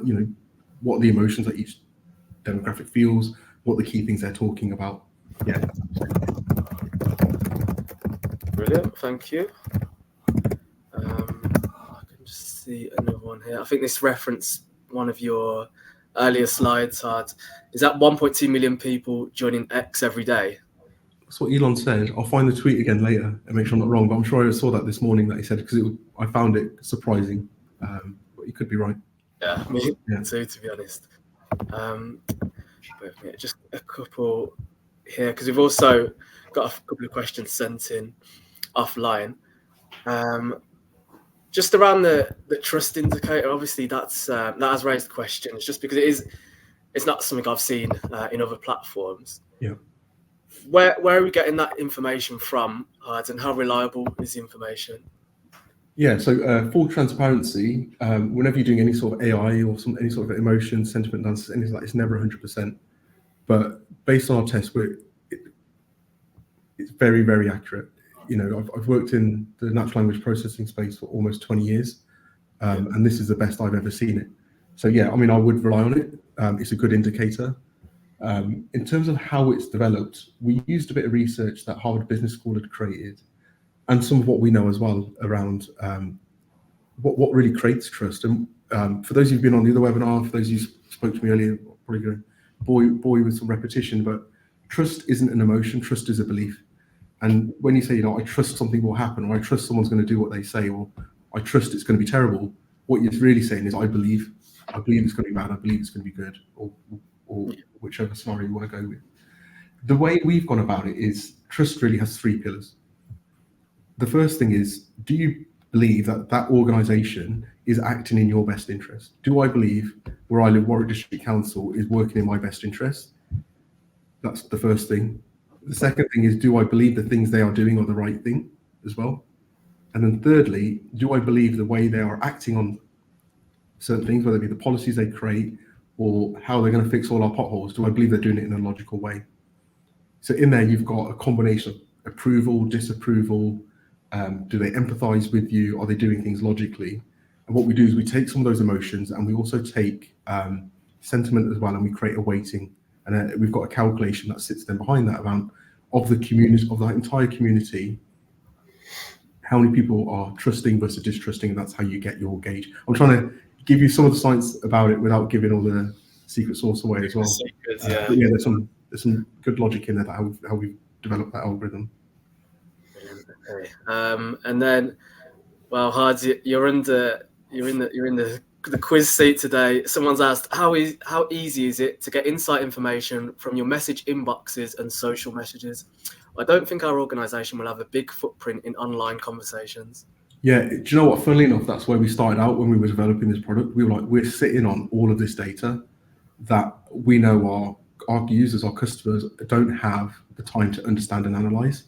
what are the emotions that each demographic feels, what the key things they're talking about. Yeah. Brilliant, thank you. I can just see another one here. I think this referenced one of your earlier slides, Hard. Is that 1.2 million people joining X every day? That's what Elon said. I'll find the tweet again later and make sure I'm not wrong, but I'm sure I saw that this morning that he said, because I found it surprising, but he could be right. Yeah, me too, to be honest. Just a couple here, because we've also got a couple of questions sent in offline. Just around the trust indicator, obviously that has raised questions, just because it's not something I've seen in other platforms. Yeah. Where are we getting that information from, Hard, and how reliable is the information? Yeah, so full transparency, whenever you're doing any sort of AI or any sort of emotion, sentiment analysis, anything like that, it's never 100%. But based on our tests, it's very, very accurate. I've worked in the natural language processing space for almost 20 years, and this is the best I've ever seen it. So yeah, I mean, I would rely on it. It's a good indicator. In terms of how it's developed, we used a bit of research that Harvard Business School had created, and some of what we know as well around what really creates trust. And for those who've been on the other webinar, for those who spoke to me earlier, probably going to bore you with some repetition, but trust isn't an emotion, trust is a belief. And when you say, I trust something will happen, or I trust someone's going to do what they say, or I trust it's going to be terrible, what you're really saying is, I believe it's going to be bad, I believe it's going to be good, or whichever scenario you want to go with. The way we've gone about it is, trust really has 3 pillars. The first thing is, do you believe that organisation is acting in your best interest? Do I believe where I live, Warwick District Council, is working in my best interest? That's the first thing. The second thing is, do I believe the things they are doing are the right thing as well? And then thirdly, do I believe the way they are acting on certain things, whether it be the policies they create or how they're going to fix all our potholes, do I believe they're doing it in a logical way? So in there, you've got a combination of approval, disapproval. Do they empathize with you? Are they doing things logically? And what we do is we take some of those emotions, and we also take sentiment as well, and we create a weighting. And we've got a calculation that sits then behind that amount of the community, of the entire community, how many people are trusting versus distrusting, and that's how you get your gauge. I'm trying to give you some of the science about it without giving all the secret sauce away as well. Secrets, yeah. But yeah, there's some good logic in there, how we've developed that algorithm. Okay. And then, well, Hards, you're in the quiz seat today. Someone's asked how easy is it to get insight information from your message inboxes and social messages? I don't think our organisation will have a big footprint in online conversations. Yeah, do you know what? Funnily enough, that's where we started out when we were developing this product. We were like, we're sitting on all of this data that we know our users, our customers don't have the time to understand and analyze.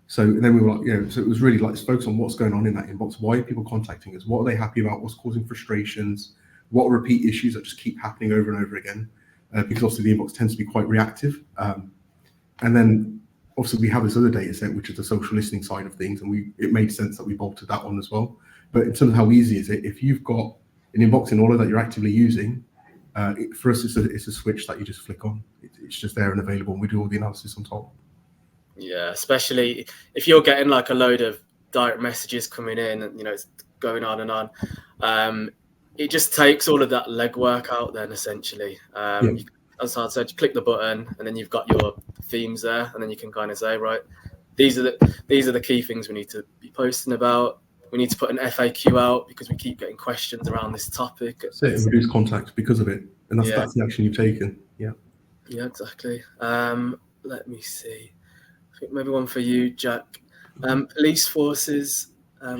So then we were like, so it was really like focus on what's going on in that inbox. Why are people contacting us? What are they happy about? What's causing frustrations? What are repeat issues that just keep happening over and over again? Because obviously the inbox tends to be quite reactive. And then obviously we have this other data set, which is the social listening side of things. And it made sense that we bolted that on as well. But in terms of how easy is it, if you've got an inbox in order that you're actively using, for us, it's a switch that you just flick on. It's just there and available, and we do all the analysis on top. Yeah, especially if you're getting like a load of direct messages coming in, and it's going on and on. It just takes all of that legwork out. Then essentially, as I said, you click the button, and then you've got your themes there, and then you can kind of say, right, these are the key things we need to be posting about. We need to put an FAQ out because we keep getting questions around this topic. That's it, and reduce contact because of it, and that's the action you've taken. Yeah. Yeah, exactly. Let me see. I think maybe one for you, Jack. Police forces.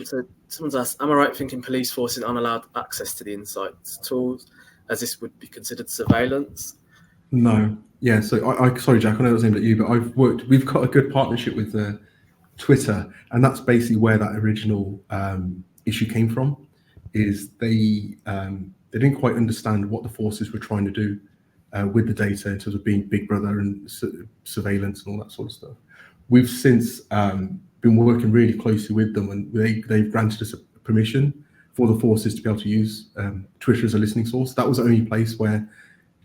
So someone's asked, am I right thinking police forces aren't allowed access to the insights tools, as this would be considered surveillance? No. Yeah. So sorry, Jack. I know it was aimed at you, but we've got a good partnership with Twitter, and that's basically where that original issue came from. Is they didn't quite understand what the forces were trying to do with the data in terms of being Big Brother and surveillance and all that sort of stuff. We've since been working really closely with them, and they've granted us a permission for the forces to be able to use Twitter as a listening source. That was the only place where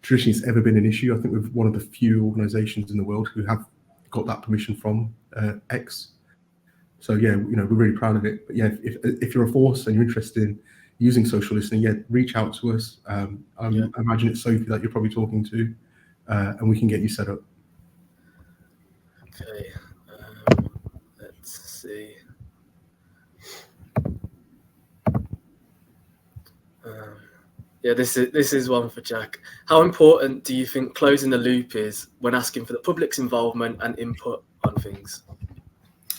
traditionally it's ever been an issue. I think we're one of the few organisations in the world who have got that permission from X. So yeah, we're really proud of it. But yeah, if you're a force and you're interested in using social listening, reach out to us. I imagine it's Sophie that you're probably talking to, and we can get you set up. Okay, let's see. This is one for Jack. How important do you think closing the loop is when asking for the public's involvement and input on things?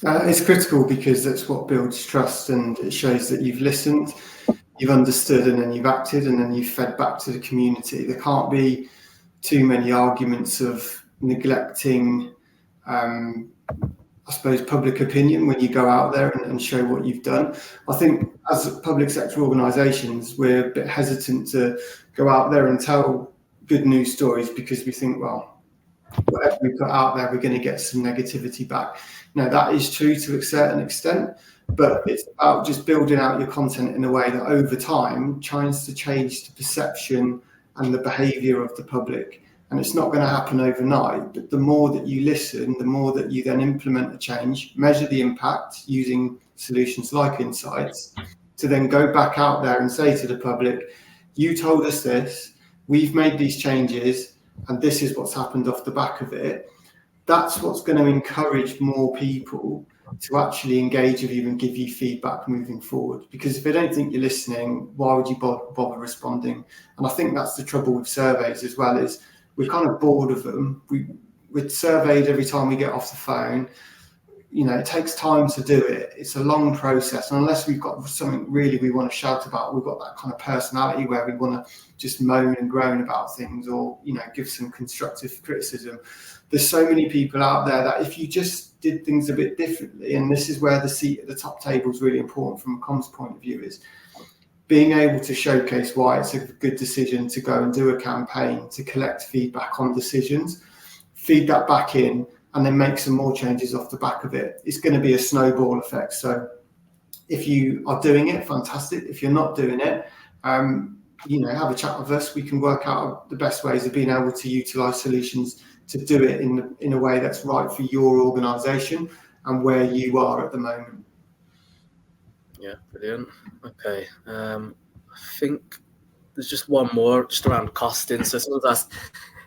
It's critical because that's what builds trust, and it shows that you've listened, you've understood, and then you've acted, and then you've fed back to the community. There can't be too many arguments of neglecting, I suppose, public opinion when you go out there and show what you've done. I think as public sector organisations, we're a bit hesitant to go out there and tell good news stories because we think, well, whatever we put out there, we're going to get some negativity back. Now, that is true to a certain extent, but it's about just building out your content in a way that over time tries to change the perception and the behaviour of the public. And it's not going to happen overnight, but the more that you listen, the more that you then implement a change, measure the impact using solutions like Insights, to then go back out there and say to the public, you told us this, we've made these changes, and this is what's happened off the back of it. That's what's going to encourage more people to actually engage with you and give you feedback moving forward. Because if they don't think you're listening, why would you bother responding? And I think that's the trouble with surveys as well, is we're kind of bored of them. We're surveyed every time we get off the phone. It takes time to do it. It's a long process. And unless we've got something really we want to shout about, we've got that kind of personality where we want to just moan and groan about things, or, give some constructive criticism. There's so many people out there that if you just did things a bit differently, and this is where the seat at the top table is really important from a comms point of view, is being able to showcase why it's a good decision to go and do a campaign, to collect feedback on decisions, feed that back in, and then make some more changes off the back of it. It's going to be a snowball effect. So if you are doing it, fantastic. If you're not doing it, have a chat with us. We can work out the best ways of being able to utilise solutions to do it in a way that's right for your organisation and where you are at the moment. Yeah, brilliant. Okay, I think there's just one more, just around costing. So someone's asked,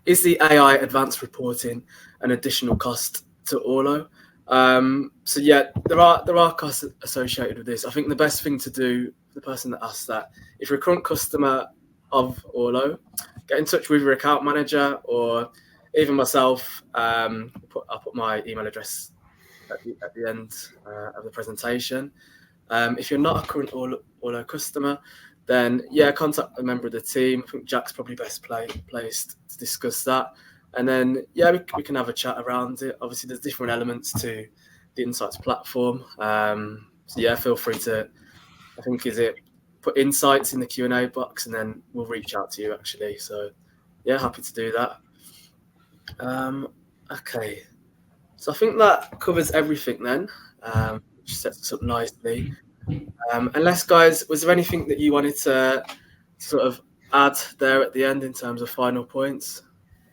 is the AI advanced reporting an additional cost to Orlo? So yeah, there are costs associated with this. I think the best thing to do for the person that asked that, if you're a current customer of Orlo, get in touch with your account manager or even myself. I'll put my email address at the end of the presentation. If you're not a current Orlo customer, then yeah, contact a member of the team. I think Jack's probably best placed to discuss that. And then, yeah, we can have a chat around it. Obviously, there's different elements to the Insights platform. So, yeah, feel free to, I think, put Insights in the Q&A box, and then we'll reach out to you, actually. So, yeah, happy to do that. Okay. So I think that covers everything then, which sets us up nicely. Unless, guys, was there anything that you wanted to sort of add there at the end in terms of final points?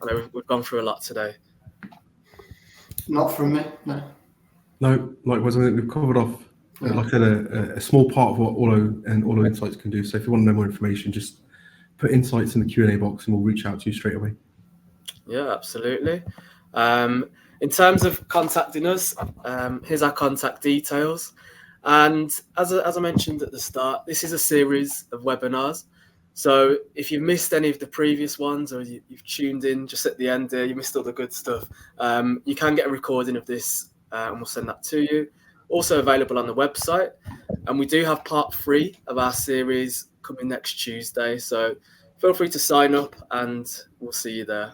I know we've gone through a lot today. Not from me, no. No, likewise, I think we've covered off, like I said, a small part of what Orlo Insights can do. So if you want to know more information, just put Insights in the Q&A box and we'll reach out to you straight away. Yeah, absolutely. In terms of contacting us, here's our contact details. And as I mentioned at the start, this is a series of webinars. So if you've missed any of the previous ones, or you've tuned in just at the end there, you missed all the good stuff, you can get a recording of this and we'll send that to you. Also available on the website. And we do have part 3 of our series coming next Tuesday. So feel free to sign up and we'll see you there.